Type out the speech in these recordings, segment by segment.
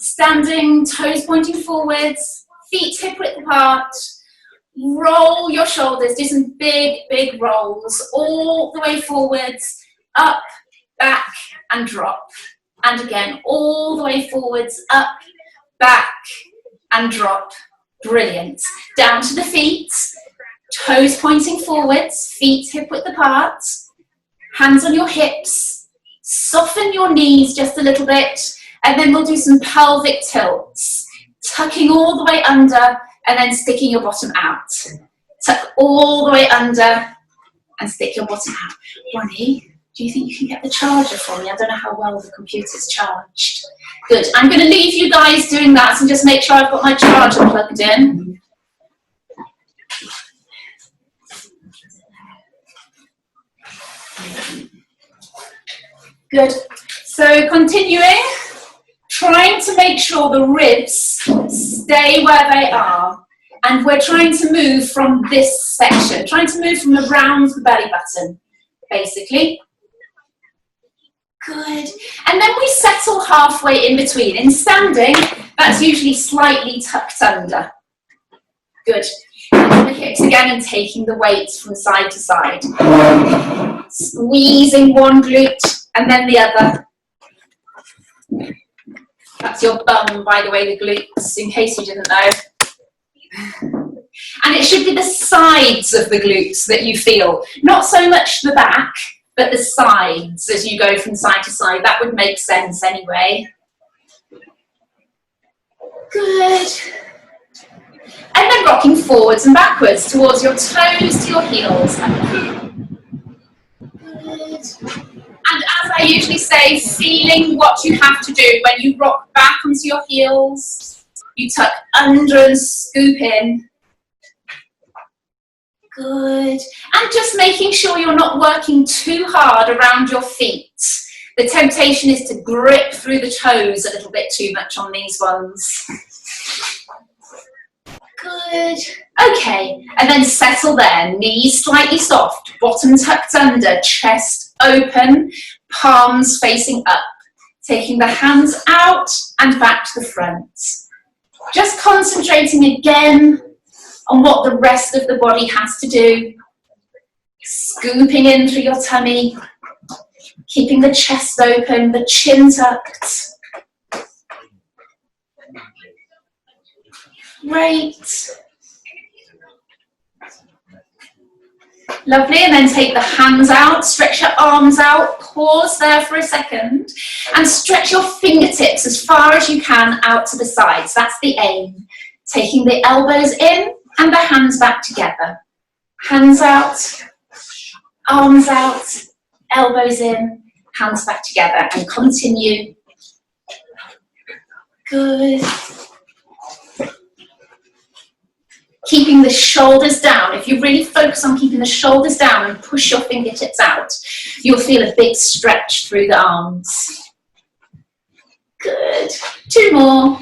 Standing, toes pointing forwards, feet hip width apart. Roll your shoulders, do some big, big rolls all the way forwards, up, back, and drop. And again, all the way forwards, up, back, and drop. Brilliant. Down to the feet, toes pointing forwards, feet hip width apart, hands on your hips, soften your knees just a little bit, and then we'll do some pelvic tilts, tucking all the way under, and then sticking your bottom out. Tuck all the way under and stick your bottom out. Ronnie, do you think you can get the charger for me? I don't know how well the computer's charged. Good. I'm going to leave you guys doing that and just make sure I've got my charger plugged in. Good. So continuing. Trying to make sure the ribs stay where they are. And we're trying to move from this section, trying to move from around the belly button, basically. Good. And then we settle halfway in between. In standing, that's usually slightly tucked under. Good. And the hips again and taking the weight from side to side. Squeezing one glute and then the other. That's your bum, by the way, the glutes, in case you didn't know. And it should be the sides of the glutes that you feel. Not so much the back, but the sides as you go from side to side. That would make sense anyway. Good. And then rocking forwards and backwards towards your toes to your heels. Good. And as I usually say, feeling what you have to do when you rock back onto your heels, you tuck under and scoop in. Good. And just making sure you're not working too hard around your feet. The temptation is to grip through the toes a little bit too much on these ones. Good. Okay, and then settle there. Knees slightly soft, bottom tucked under, chest open, palms facing up. Taking the hands out and back to the front. Just concentrating again on what the rest of the body has to do. Scooping in through your tummy. Keeping the chest open, the chin tucked. Great. Lovely, and then take the hands out, stretch your arms out, pause there for a second, and stretch your fingertips as far as you can out to the sides. That's the aim. Taking the elbows in and the hands back together. Hands out, arms out, elbows in, hands back together, and continue. Good. Keeping the shoulders down. If you really focus on keeping the shoulders down and push your fingertips out, you'll feel a big stretch through the arms. Good. 2 more.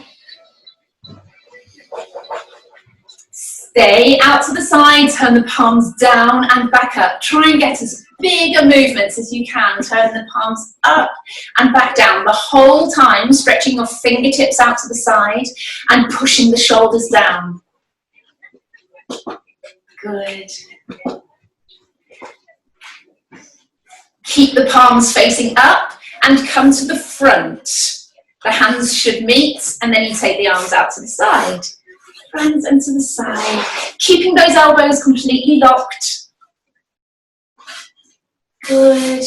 Stay out to the side, turn the palms down and back up. Try and get as big a movements as you can. Turn the palms up and back down. The whole time stretching your fingertips out to the side and pushing the shoulders down. Good. Keep the palms facing up and come to the front. The hands should meet and then you take the arms out to the side. Hands and to the side. Keeping those elbows completely locked. Good.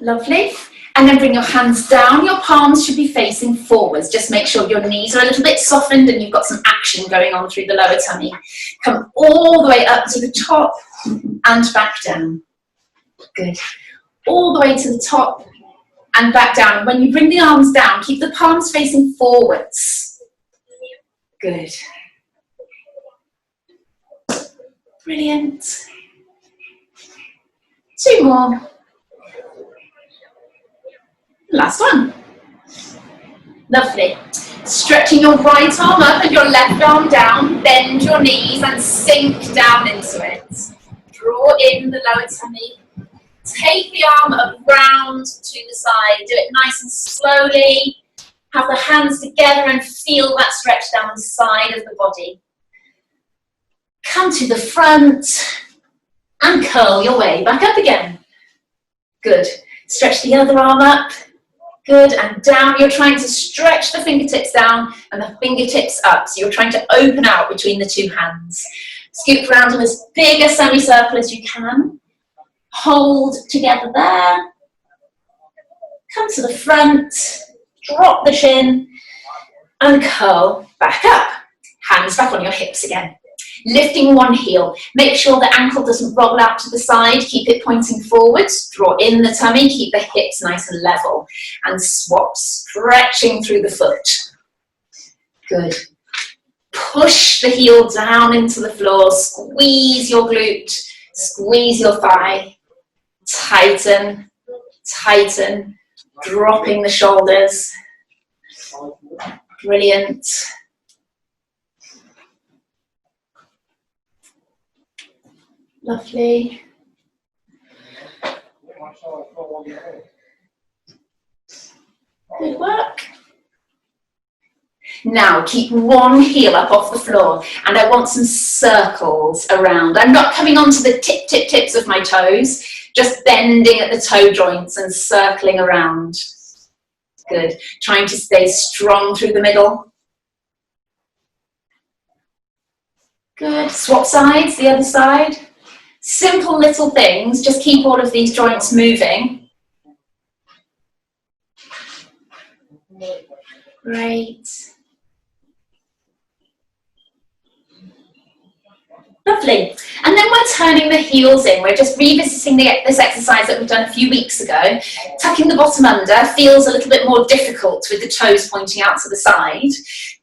Lovely. And then bring your hands down. Your palms should be facing forwards. Just make sure your knees are a little bit softened and you've got some action going on through the lower tummy. Come all the way up to the top and back down. Good. All the way to the top and back down. And when you bring the arms down, keep the palms facing forwards. Good. Brilliant. 2 more. Last one. Lovely. Stretching your right arm up and your left arm down. Bend your knees and sink down into it. Draw in the lower tummy. Take the arm around to the side. Do it nice and slowly. Have the hands together and feel that stretch down the side of the body. Come to the front and curl your way back up again. Good. Stretch the other arm up. Good, and down. You're trying to stretch the fingertips down and the fingertips up. So you're trying to open out between the two hands. Scoop around in as big a semicircle as you can. Hold together there. Come to the front. Drop the chin and curl back up. Hands back on your hips again. Lifting one heel. Make sure the ankle doesn't roll out to the side. Keep it pointing forwards. Draw in the tummy. Keep the hips nice and level. And swap, stretching through the foot. Good. Push the heel down into the floor. Squeeze your glute. Squeeze your thigh. Tighten. Tighten. Dropping the shoulders. Brilliant. Lovely. Good work. Now keep one heel up off the floor and I want some circles around. I'm not coming onto the tips of my toes, just bending at the toe joints and circling around. Good. Trying to stay strong through the middle. Good. Swap sides, the other side. Simple little things, just keep all of these joints moving. Great. Lovely. And then we're turning the heels in. We're just revisiting this exercise that we've done a few weeks ago. Tucking the bottom under feels a little bit more difficult with the toes pointing out to the side.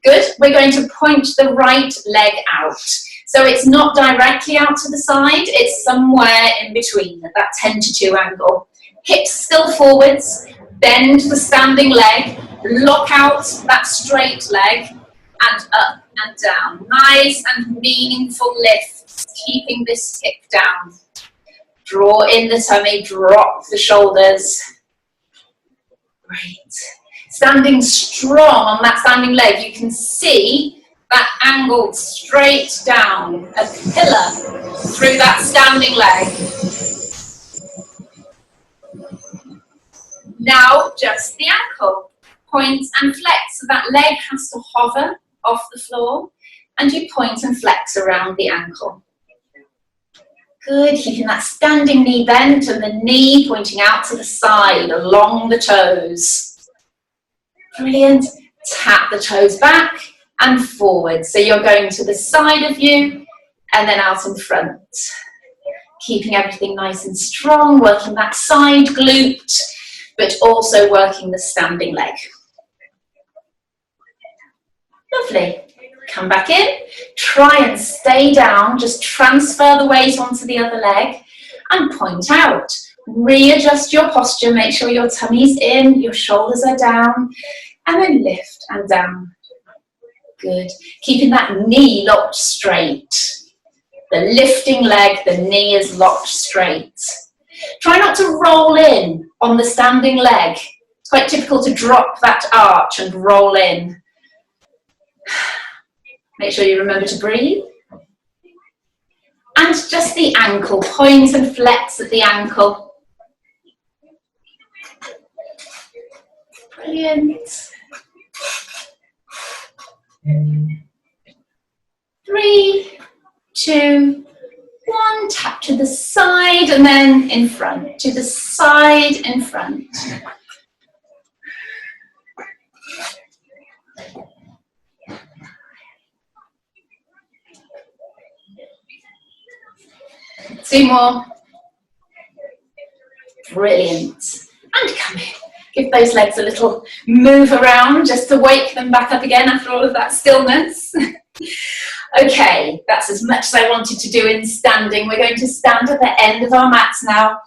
Good. We're going to point the right leg out. So it's not directly out to the side, it's somewhere in between at that 10 to 2 angle. Hips still forwards, bend the standing leg, lock out that straight leg, and up and down. Nice and meaningful lifts, keeping this hip down. Draw in the tummy, drop the shoulders. Great. Standing strong on that standing leg, you can see that angled straight down, a pillar through that standing leg. Now just the ankle. Point and flex, so that leg has to hover off the floor and you point and flex around the ankle. Good, keeping that standing knee bent and the knee pointing out to the side along the toes. Brilliant. Tap the toes back and forward. So you're going to the side of you and then out in front. Keeping everything nice and strong, working that side glute, but also working the standing leg. Lovely. Come back in. Try and stay down. Just transfer the weight onto the other leg and point out. Readjust your posture. Make sure your tummy's in, your shoulders are down, and then lift and down. Good. Keeping that knee locked straight. The lifting leg, the knee is locked straight. Try not to roll in on the standing leg. It's quite typical to drop that arch and roll in. Make sure you remember to breathe. And just the ankle, point and flex at the ankle. Brilliant. 3, 2, 1. Tap to the side and then in front. To the side, in front. Two more. Brilliant. And come in. Give those legs a little move around just to wake them back up again after all of that stillness. Okay, that's as much as I wanted to do in standing. We're going to stand at the end of our mats now.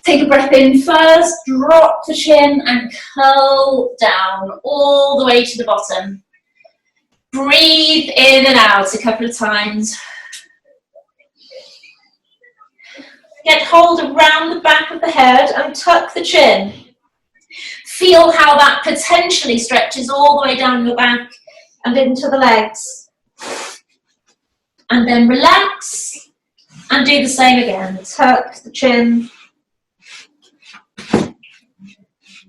Take a breath in first, drop the chin and curl down all the way to the bottom. Breathe in and out a couple of times. Get hold around the back of the head and tuck the chin. Feel how that potentially stretches all the way down your back and into the legs. And then relax and do the same again. Tuck the chin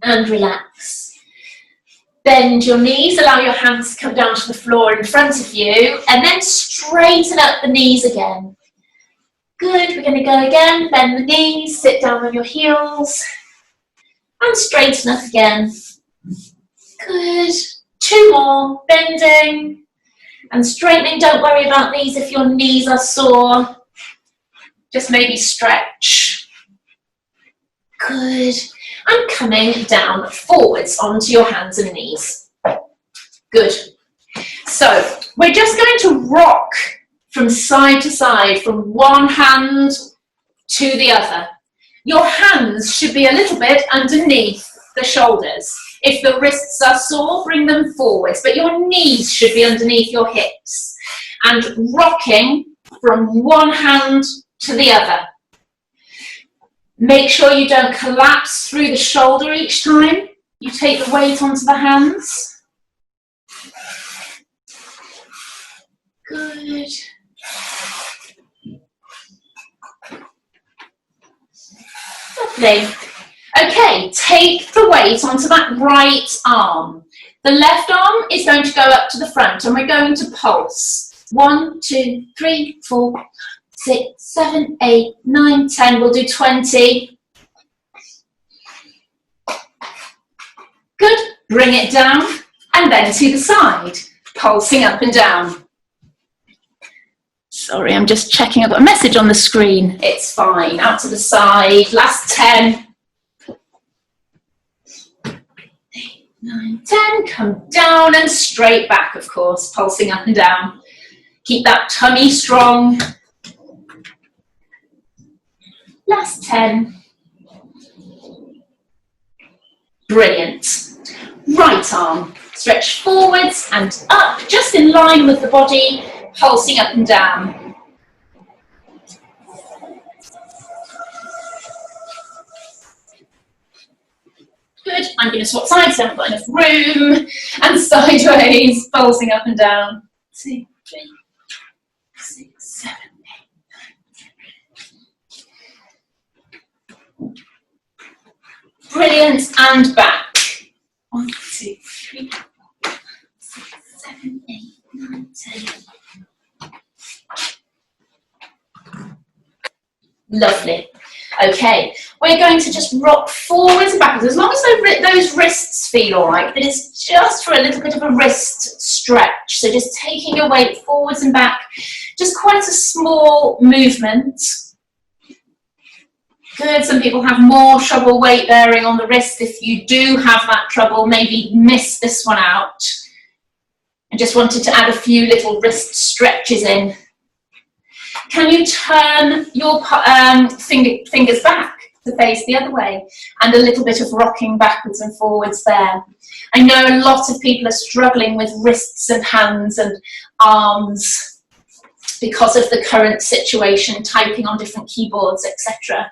and relax. Bend your knees, allow your hands to come down to the floor in front of you, and then straighten up the knees again. Good, we're going to go again. Bend the knees, sit down on your heels, and straighten up again. Good. 2 more, bending and straightening. Don't worry about these if your knees are sore. Just maybe stretch. Good. And coming down forwards onto your hands and knees. Good. So we're just going to rock from side to side, from one hand to the other. Your hands should be a little bit underneath the shoulders. If the wrists are sore, bring them forwards, but your knees should be underneath your hips. And rocking from one hand to the other. Make sure you don't collapse through the shoulder each time you take the weight onto the hands. Good. Lovely. Okay, take the weight onto that right arm. The left arm is going to go up to the front and we're going to pulse. 1, 2, 3, 4, 6, 7, 8, 9, 10. We'll do 20. Good. Bring it down and then to the side, pulsing up and down. Sorry, I'm just checking. I've got a message on the screen. It's fine. Out to the side. Last 10. 8, 9, 10. Come down and straight back, of course, pulsing up and down. Keep that tummy strong. Last 10. Brilliant. Right arm. Stretch forwards and up, just in line with the body, pulsing up and down. Good. I'm going to swap sides, I haven't got enough room. And sideways, pulsing up and down. 2, 3, 6, 7, 8. Brilliant. And back. 1, 2, 3, 4, 6, 7, 8, 9, 10. Lovely. Okay, we're going to just rock forwards and backwards, as long as those wrists feel all right, but it's just for a little bit of a wrist stretch. So just taking your weight forwards and back, just quite a small movement. Good, some people have more trouble weight bearing on the wrist. If you do have that trouble, maybe miss this one out. I just wanted to add a few little wrist stretches in. Can you turn your fingers back to face the other way? And a little bit of rocking backwards and forwards there. I know a lot of people are struggling with wrists and hands and arms because of the current situation, typing on different keyboards, etc.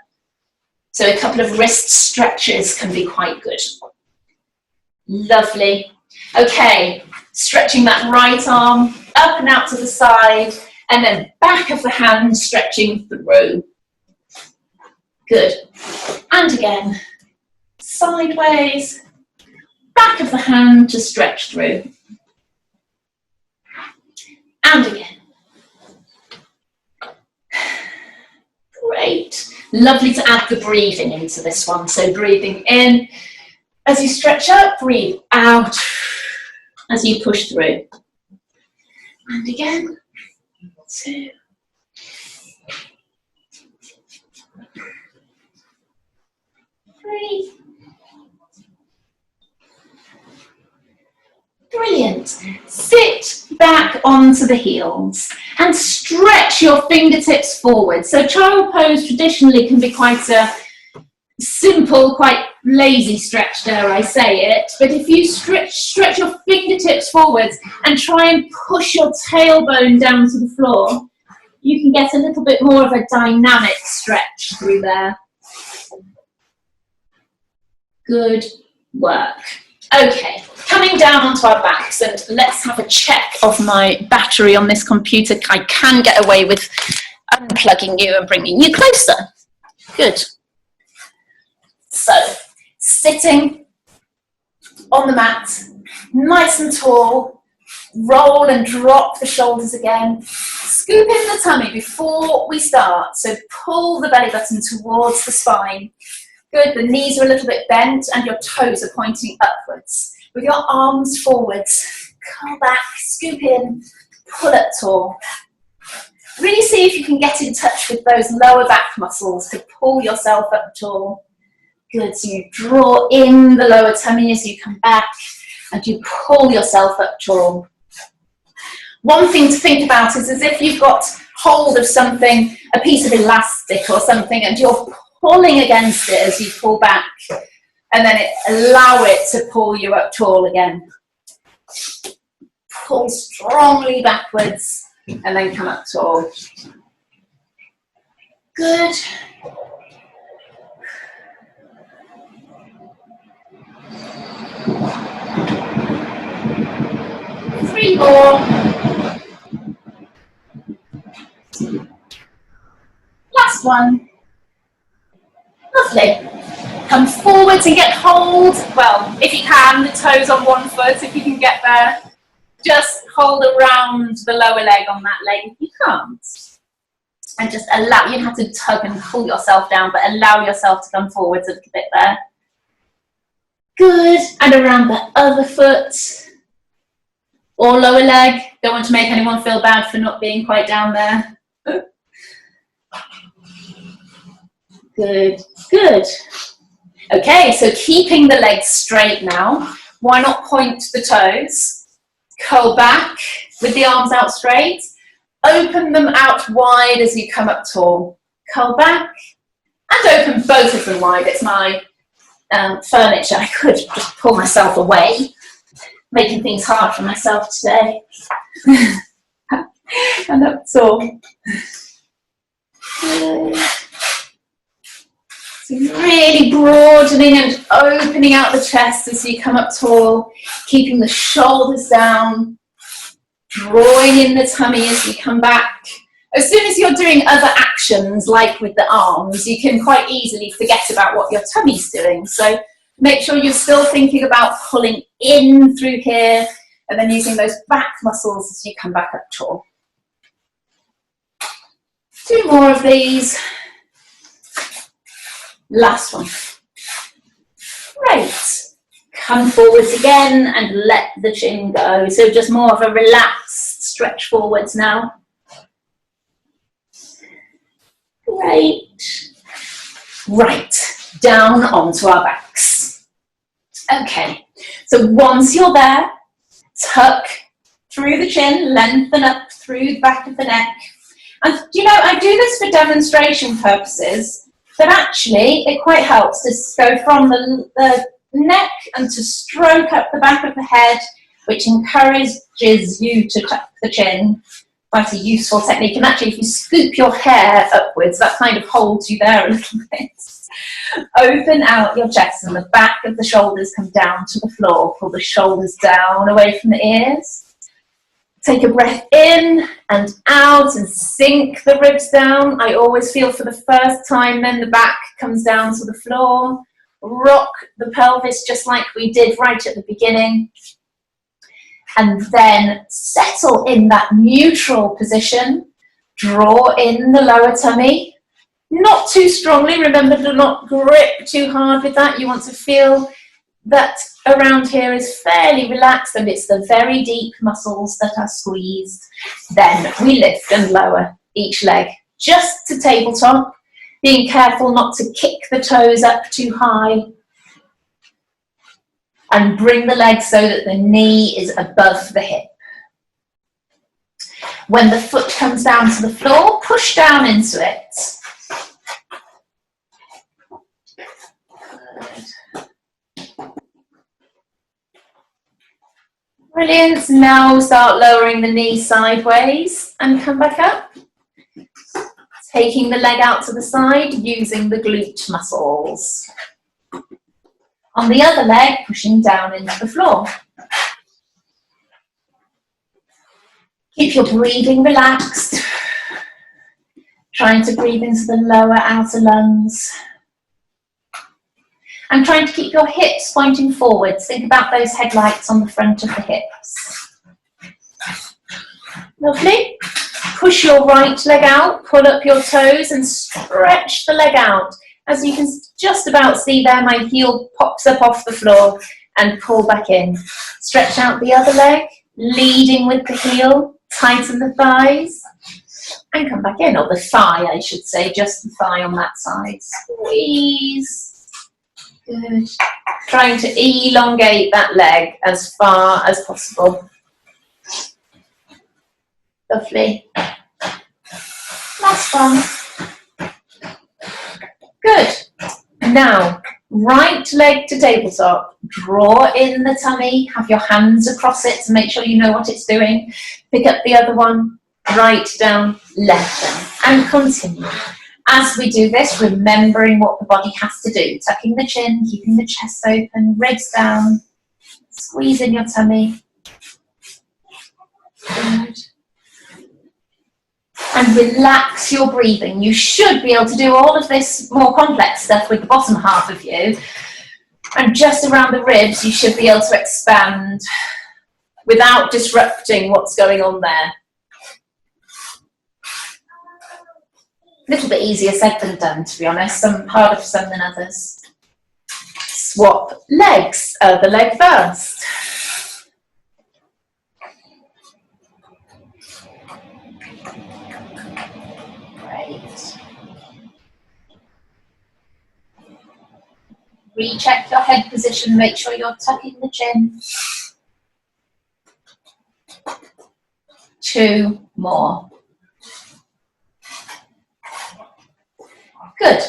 So a couple of wrist stretches can be quite good. Lovely. Okay, stretching that right arm up and out to the side, and then back of the hand stretching through. Good. And again, sideways, back of the hand to stretch through. And again. Great. Lovely to add the breathing into this one. So breathing in as you stretch up, breathe out as you push through. And again, 2. Three. Brilliant. Sit back onto the heels and stretch your fingertips forward. So child pose traditionally can be quite a simple, quite lazy stretch, dare I say it. But if you stretch your fingertips forwards and try and push your tailbone down to the floor, you can get a little bit more of a dynamic stretch through there. Good work. Okay, coming down onto our backs, and let's have a check of my battery on this computer. I can get away with unplugging you and bringing you closer. Good. So, sitting on the mat, nice and tall, roll and drop the shoulders again. Scoop in the tummy before we start, so pull the belly button towards the spine. Good, the knees are a little bit bent and your toes are pointing upwards. With your arms forwards, curl back, scoop in, pull up tall. Really see if you can get in touch with those lower back muscles to pull yourself up tall. Good, so you draw in the lower tummy as you come back and you pull yourself up tall. One thing to think about is as if you've got hold of something, a piece of elastic or something, and you're pulling against it as you pull back, and then allow it to pull you up tall again. Pull strongly backwards and then come up tall. Good. Three more. Last one. Lovely. Come forwards and get hold. Well, if you can, the toes on one foot, if you can get there. Just hold around the lower leg on that leg if you can't. And just allow, you don't have to tug and pull yourself down, but allow yourself to come forwards a little bit there. Good. And around the other foot. Or lower leg. Don't want to make anyone feel bad for not being quite down there. Good, good. Okay, so keeping the legs straight now. Why not point the toes? Curl back with the arms out straight. Open them out wide as you come up tall. Curl back and open both of them wide. It's my furniture. I could just pull myself away, making things hard for myself today. And up tall. Good. So really broadening and opening out the chest as you come up tall, keeping the shoulders down, drawing in the tummy as you come back. As soon as you're doing other actions, like with the arms, you can quite easily forget about what your tummy's doing. So make sure you're still thinking about pulling in through here and then using those back muscles as you come back up tall. 2 more of these. Last one. Great. Come forwards again and let the chin go. So just more of a relaxed stretch forwards now. Great. Right, down onto our backs. Okay, so once you're there, tuck through the chin, lengthen up through the back of the neck. And you know, I do this for demonstration purposes, but actually it quite helps to go from the neck and to stroke up the back of the head, which encourages you to tuck the chin. Quite a useful technique. And actually, if you scoop your hair upwards, that kind of holds you there a little bit. Open out your chest and the back of the shoulders come down to the floor. Pull the shoulders down away from the ears. Take a breath in and out and sink the ribs down. I always feel for the first time, then the back comes down to the floor. Rock the pelvis just like we did right at the beginning. And then settle in that neutral position. Draw in the lower tummy. Not too strongly. Remember to not grip too hard with that. You want to feel that around here is fairly relaxed and it's the very deep muscles that are squeezed. Then we lift and lower each leg just to tabletop, being careful not to kick the toes up too high. And bring the leg so that the knee is above the hip. When the foot comes down to the floor, push down into it. Brilliant. Now start lowering the knee sideways and come back up. Taking the leg out to the side, using the glute muscles. On the other leg, pushing down into the floor. Keep your breathing relaxed. Trying to breathe into the lower outer lungs. And trying to keep your hips pointing forwards. Think about those headlights on the front of the hips. Lovely. Push your right leg out, pull up your toes and stretch the leg out. As you can just about see there, my heel pops up off the floor and pull back in. Stretch out the other leg, leading with the heel, tighten the thighs and come back in, or the thigh I should say, just the thigh on that side. Squeeze. Good. Trying to elongate that leg as far as possible. Lovely. Last one. Good. Now, right leg to tabletop. Draw in the tummy. Have your hands across it to make sure you know what it's doing. Pick up the other one. Right down, left down. And continue. As we do this, remembering what the body has to do. Tucking the chin, keeping the chest open, ribs down. Squeeze in your tummy. Good. And relax your breathing. You should be able to do all of this more complex stuff with the bottom half of you. And just around the ribs, you should be able to expand without disrupting what's going on there. A little bit easier said than done, to be honest. Some harder for some than others. Swap legs. Other leg first. Recheck your head position, make sure you're tucking the chin. 2 more. Good.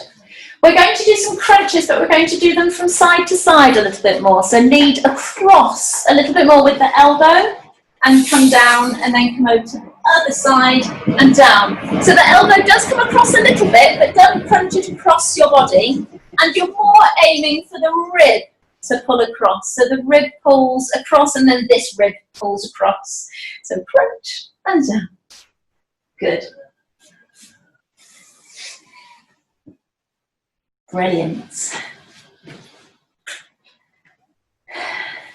We're going to do some crunches, but we're going to do them from side to side a little bit more. So lead across a little bit more with the elbow and come down and then come over to the other side and down. So the elbow does come across a little bit, but don't crunch it across your body. And you're more aiming for the rib to pull across. So the rib pulls across and then this rib pulls across. So crunch and down. Good. Brilliant.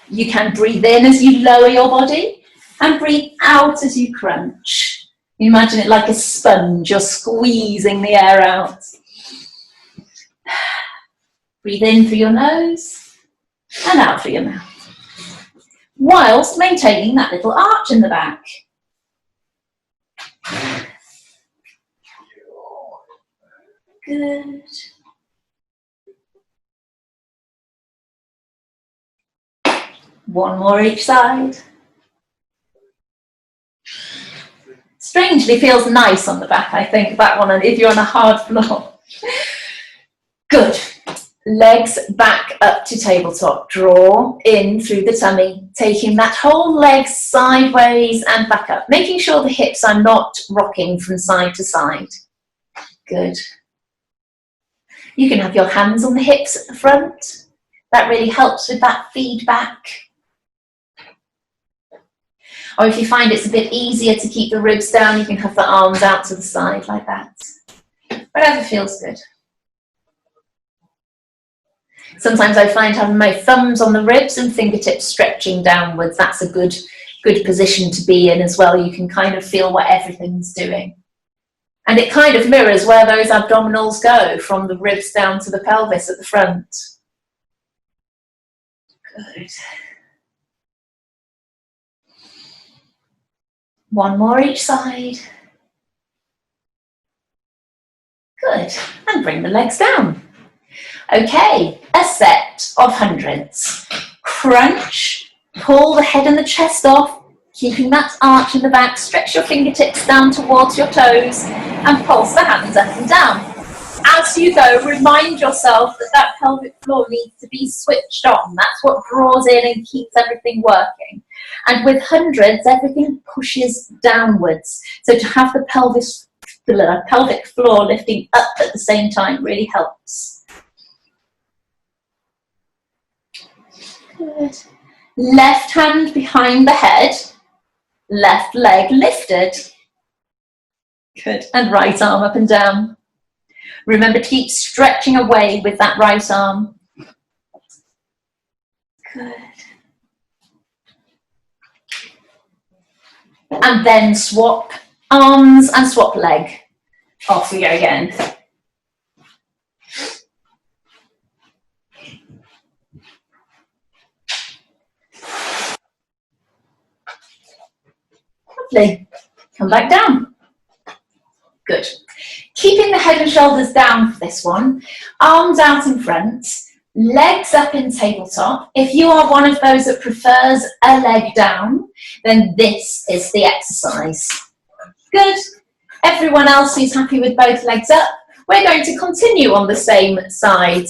You can breathe in as you lower your body and breathe out as you crunch. Imagine it like a sponge. You're squeezing the air out. Breathe in through your nose and out through your mouth, whilst maintaining that little arch in the back. Good. One more each side. Strangely feels nice on the back, I think, that one, if you're on a hard floor. Good. Legs back up to tabletop. Draw in through the tummy, taking that whole leg sideways and back up, making sure the hips are not rocking from side to side. Good. You can have your hands on the hips at the front. That really helps with that feedback. Or if you find it's a bit easier to keep the ribs down, you can have the arms out to the side like that. Whatever feels good. Sometimes I find having my thumbs on the ribs and fingertips stretching downwards, that's a good position to be in as well. You can kind of feel what everything's doing. And it kind of mirrors where those abdominals go, from the ribs down to the pelvis at the front. Good. One more each side. Good. And bring the legs down. Okay, a set of hundreds. Crunch, pull the head and the chest off, keeping that arch in the back. Stretch your fingertips down towards your toes and pulse the hands up and down. As you go, remind yourself that that pelvic floor needs to be switched on. That's what draws in and keeps everything working. And with hundreds, everything pushes downwards. So to have the pelvis pelvic floor lifting up at the same time really helps. Good. Left hand behind the head, left leg lifted. Good. And right arm up and down. Remember to keep stretching away with that right arm. Good. And then swap arms and swap leg. Off we go again. Lovely. Come back down. Good. Keeping the head and shoulders down for this one. Arms out in front. Legs up in tabletop. If you are one of those that prefers a leg down, then this is the exercise. Good. Everyone else who's happy with both legs up, we're going to continue on the same side.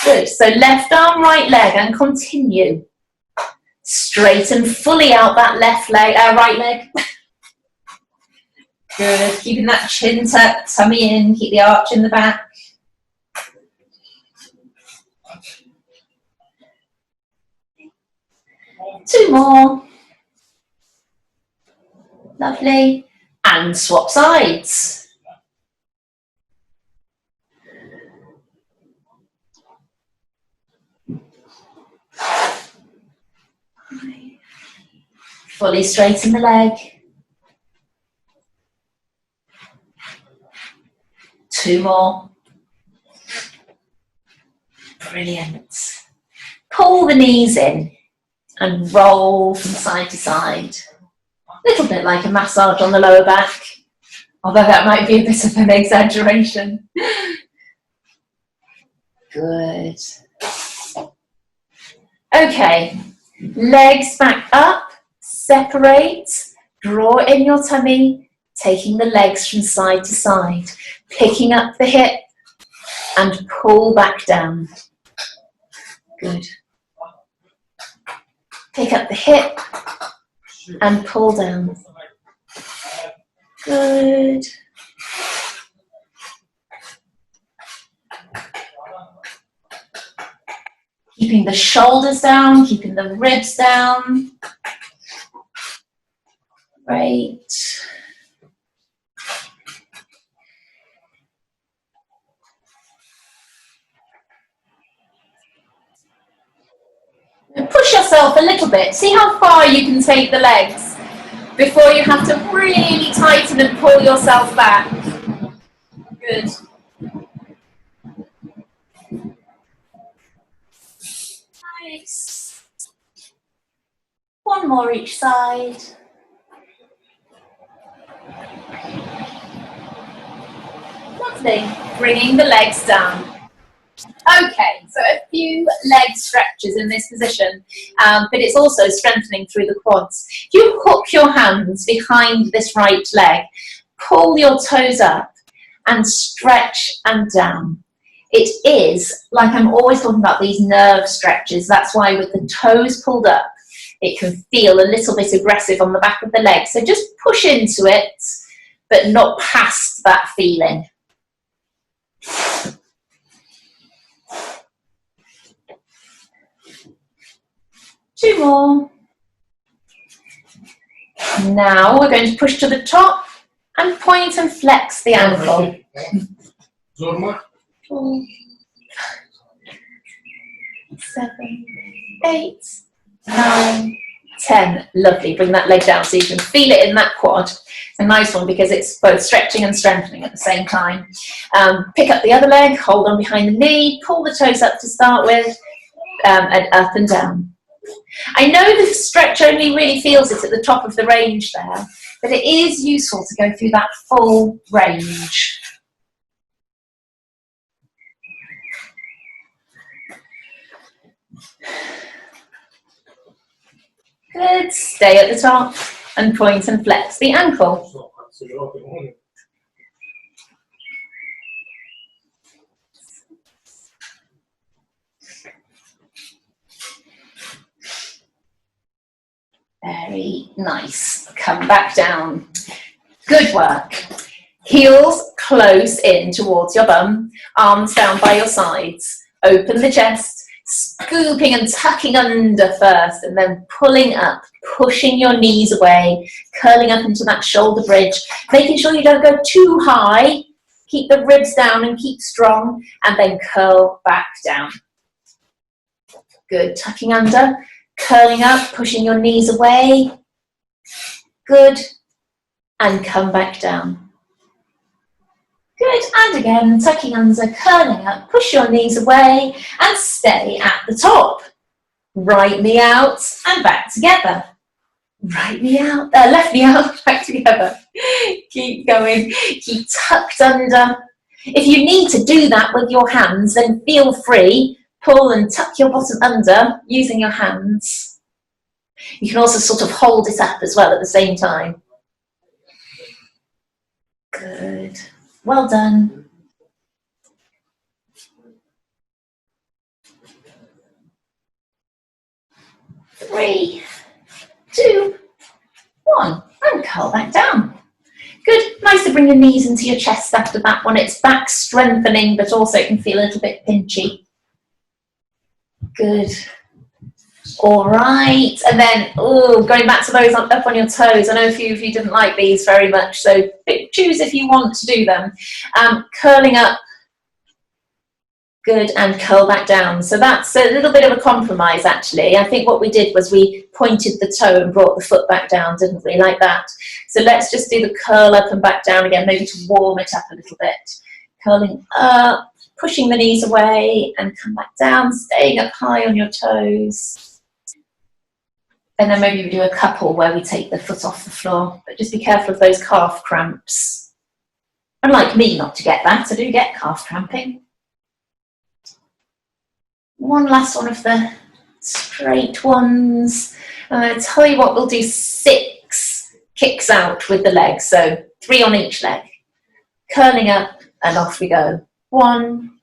Good. So left arm, right leg, and continue. Straighten fully out that left leg, right leg. Good. Keeping that chin tucked, tummy in, keep the arch in the back. Two more. Lovely. And swap sides. Fully straighten the leg. Two more. Brilliant. Pull the knees in and roll from side to side. A little bit like a massage on the lower back, although that might be a bit of an exaggeration. Good. Okay, legs back up, separate, draw in your tummy, taking the legs from side to side, picking up the hip and pull back down. Good. Pick up the hip and pull down. Good. Keeping the shoulders down, keeping the ribs down. Great. Push yourself a little bit. See how far you can take the legs before you have to really tighten and pull yourself back. Good. Nice. One more each side. Lovely. Bringing the legs down. Okay, so a few leg stretches in this position, but it's also strengthening through the quads. If you hook your hands behind this right leg, pull your toes up and stretch and down. It is, like I'm always talking about these nerve stretches, that's why with the toes pulled up, it can feel a little bit aggressive on the back of the leg. So just push into it, but not past that feeling. Two more. Now we're going to push to the top and point and flex the ankle. 4, 7, 8, 9, 10. Lovely. Bring that leg down so you can feel it in that quad. It's a nice one because it's both stretching and strengthening at the same time. Pick up the other leg, hold on behind the knee, pull the toes up to start with, and up and down. I know the stretch only really feels it at the top of the range there, but it is useful to go through that full range. Good. Stay at the top and point and flex the ankle. Very nice. Come back down. Good work. Heels close in towards your bum, arms down by your sides. Open the chest, scooping and tucking under first, and then pulling up, pushing your knees away, curling up into that shoulder bridge, making sure you don't go too high. Keep the ribs down and keep strong, and then curl back down. Good, tucking under, curling up, pushing your knees away. Good, and come back down. Good, and again, tucking under, curling up, push your knees away, and stay at the top. Right knee out, and back together. Right knee out, left knee out, back together. Keep going, keep tucked under. If you need to do that with your hands, then feel free, pull and tuck your bottom under using your hands. You can also sort of hold it up as well at the same time. Good. Well done. Three, two, one, and curl back down. Good. Nice to bring your knees into your chest after that one. It's back strengthening, but also it can feel a little bit pinchy. Good. All right, and then going back to those up on your toes. I know a few of you didn't like these very much, so choose if you want to do them. Curling up, good, and curl back down. So that's a little bit of a compromise, actually. I think what we did was we pointed the toe and brought the foot back down, didn't we, like that? So let's just do the curl up and back down again, maybe to warm it up a little bit. Curling up, pushing the knees away, and come back down, staying up high on your toes. And then maybe we do a couple where we take the foot off the floor, but just be careful of those calf cramps. Unlike me not to get that, I do get calf cramping. One last one of the straight ones. I'll tell you what, we'll do 6 kicks out with the legs, so 3 on each leg. Curling up and off we go. 1,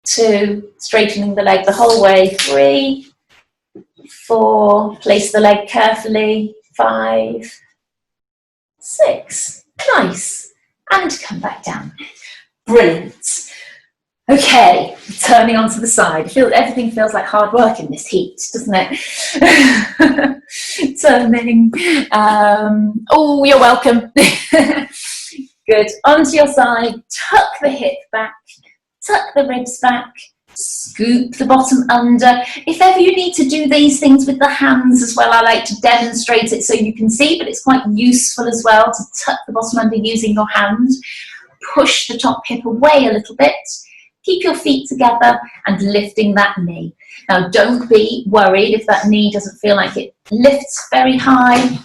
2, straightening the leg the whole way. 3, 4, place the leg carefully. 5, 6, nice, and come back down. Brilliant. Okay, turning onto the side. Everything feels like hard work in this heat, doesn't it? Turning. Oh, you're welcome. Good. Onto your side. Tuck the hip back. Tuck the ribs back. Scoop the bottom under. If ever you need to do these things with the hands as well, I like to demonstrate it so you can see, but it's quite useful as well to tuck the bottom under using your hand. Push the top hip away a little bit. Keep your feet together and lifting that knee. Now, don't be worried if that knee doesn't feel like it lifts very high,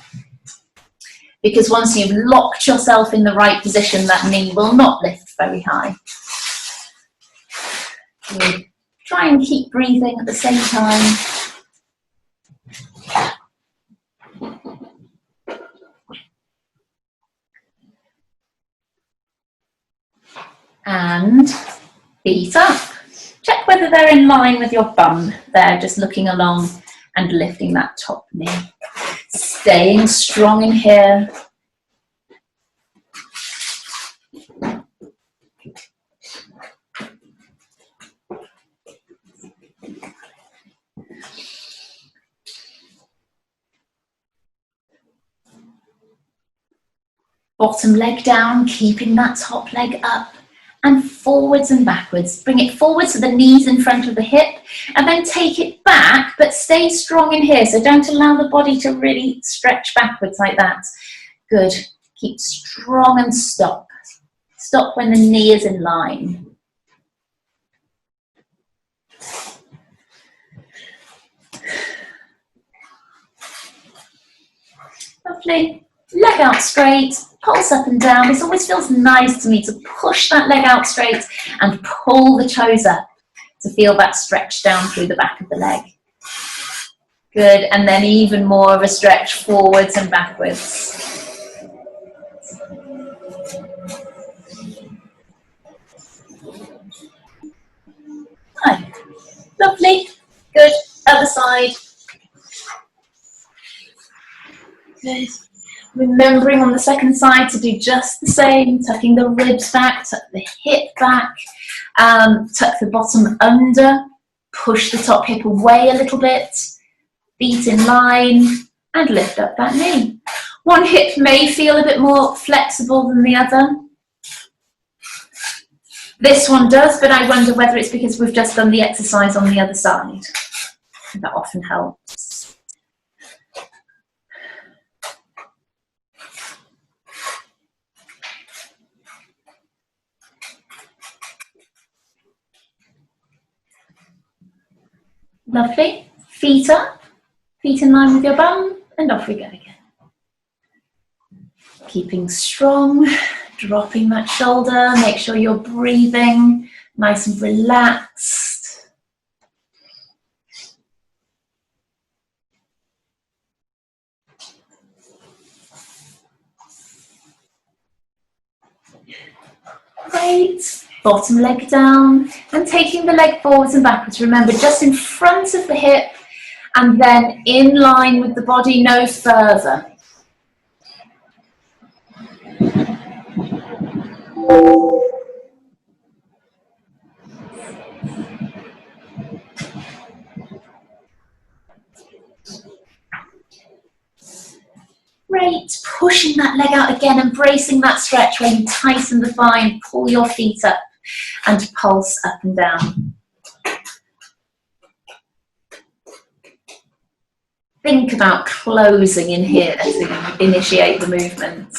because once you've locked yourself in the right position, that knee will not lift very high. Good. Try and keep breathing at the same time. And feet up. Check whether they're in line with your bum. They're just looking along and lifting that top knee. Staying strong in here. Bottom leg down, keeping that top leg up, and forwards and backwards. Bring it forward so the knee's in front of the hip, and then take it back, but stay strong in here. So don't allow the body to really stretch backwards like that. Good. Keep strong and stop. Stop when the knee is in line. Lovely. Leg out straight, pulse up and down. This always feels nice to me to push that leg out straight and pull the toes up to feel that stretch down through the back of the leg. Good, and then even more of a stretch forwards and backwards. Hi. Lovely. Good. Other side. Good. Remembering on the second side to do just the same, tucking the ribs back, tuck the hip back, tuck the bottom under, push the top hip away a little bit, feet in line, and lift up that knee. One hip may feel a bit more flexible than the other. This one does, but I wonder whether it's because we've just done the exercise on the other side. That often helps. Lovely. Feet up, feet in line with your bum, and off we go again. Keeping strong, dropping that shoulder, make sure you're breathing nice and relaxed. Great. Bottom leg down and taking the leg forwards and backwards. Remember, just in front of the hip and then in line with the body, no further. Great, pushing that leg out again, embracing that stretch where you tighten the thigh, pull your feet up and pulse up and down. Think about closing in here to initiate the movement.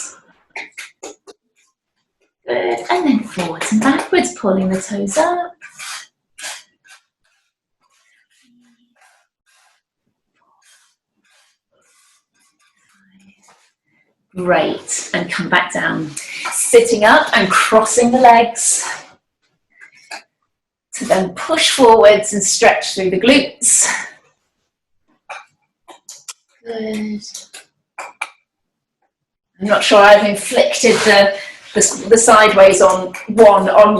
Good, and then forwards and backwards, pulling the toes up. Great, and come back down. Sitting up and crossing the legs. To then push forwards and stretch through the glutes. Good. I'm not sure I've inflicted the sideways on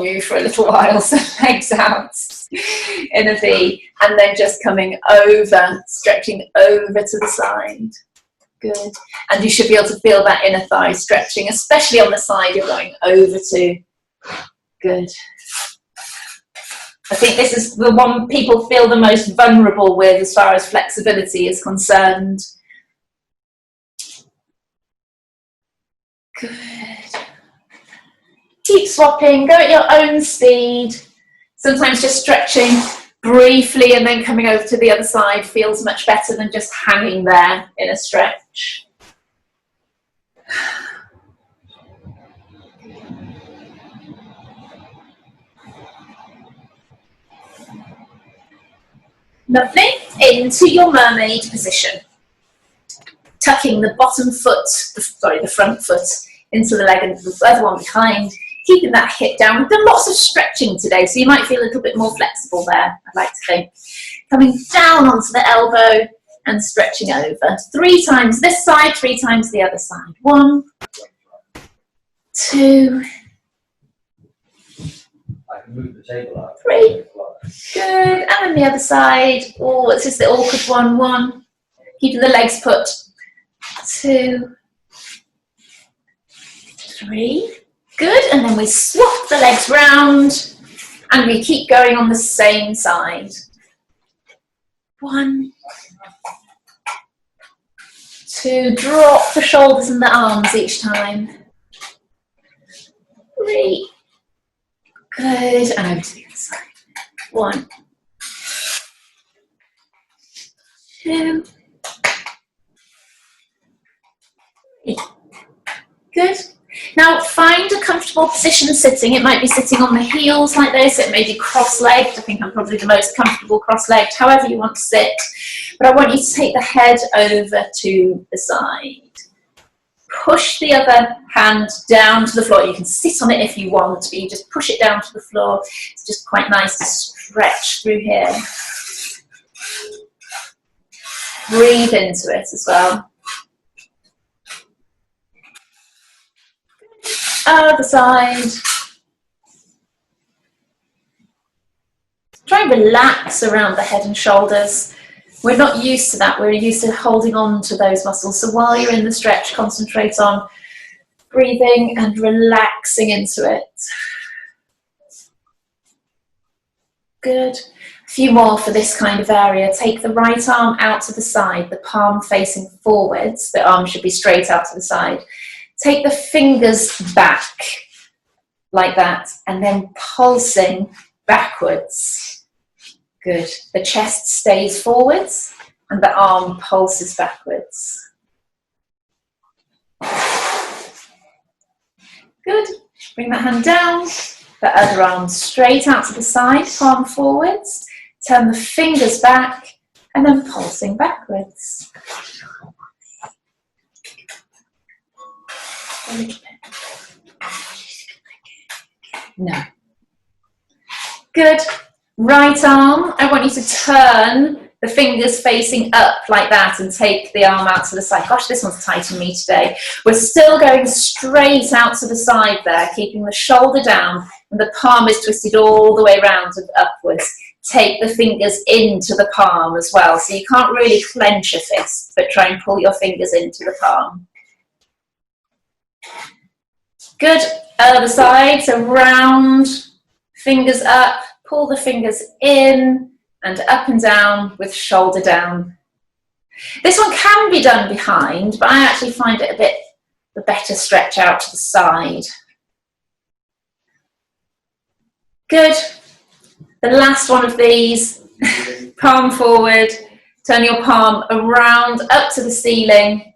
you for a little while, so legs out in a V, and then just coming over, stretching over to the side. Good. And you should be able to feel that inner thigh stretching, especially on the side you're going over to. Good. I think this is the one people feel the most vulnerable with as far as flexibility is concerned. Good. Keep swapping, go at your own speed. Sometimes just stretching briefly and then coming over to the other side feels much better than just hanging there in a stretch. Lovely. Into your mermaid position. Tucking the bottom foot, the front foot into the leg and the other one behind. Keeping that hip down. We've done lots of stretching today, so you might feel a little bit more flexible there, I'd like to think. Coming down onto the elbow and stretching over. 3 times this side, 3 times the other side. 1, 2, I can move the table out. 3. Good. And then the other side. Oh, it's just the awkward one. 1. Keeping the legs put. 2, 3. Good, and then we swap the legs round and we keep going on the same side. 1, 2, drop the shoulders and the arms each time. 3, good, and over to the other side. 1, 2, 3. Good. Now find a comfortable position sitting. It might be sitting on the heels like this, it may be cross-legged. I think I'm probably the most comfortable cross-legged, however you want to sit. But I want you to take the head over to the side. Push the other hand down to the floor. You can sit on it if you want, but you just push it down to the floor. It's just quite nice to stretch through here. Breathe into it as well. Other side. Try and relax around the head and shoulders. We're not used to that. We're used to holding on to those muscles. So while you're in the stretch, concentrate on breathing and relaxing into it. Good. A few more for this kind of area. Take the right arm out to the side, the palm facing forwards. The arm should be straight out to the side. Take the fingers back like that, and then pulsing backwards. Good. The chest stays forwards and the arm pulses backwards. Good. Bring that hand down. The other arm straight out to the side, palm forwards. Turn the fingers back and then pulsing backwards. No. Good. Right arm, I want you to turn the fingers facing up like that and take the arm out to the side. Gosh, this one's tight on me today. We're still going straight out to the side there, keeping the shoulder down and the palm is twisted all the way around and upwards. Take the fingers into the palm as well. So you can't really clench a fist, but try and pull your fingers into the palm. Good. Other side, so round, fingers up, pull the fingers in and up and down with shoulder down. This one can be done behind, but I actually find it a bit the better stretch out to the side. Good. The last one of these, palm forward, turn your palm around up to the ceiling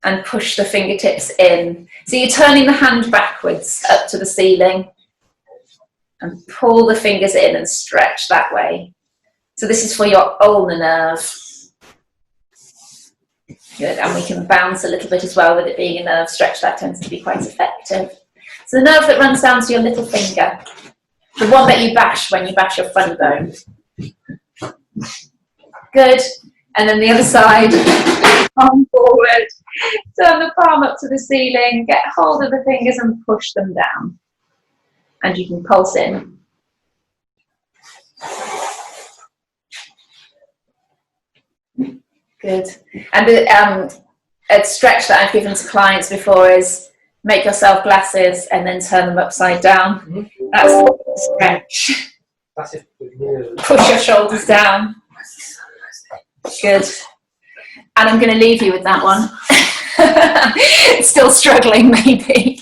and push the fingertips in. So you're turning the hand backwards up to the ceiling and pull the fingers in and stretch that way. So this is for your ulnar nerve. Good, and we can bounce a little bit as well with it being a nerve stretch. That tends to be quite effective. So the nerve that runs down to your little finger, the one that you bash when you bash your funny bone. Good, and then the other side, palm forward, turn the palm up to the ceiling, get hold of the fingers and push them down. And you can pulse in. Good. And a stretch that I've given to clients before is make yourself glasses and then turn them upside down. That's the stretch. Push your shoulders down. Good. And I'm going to leave you with that one. Still struggling, maybe.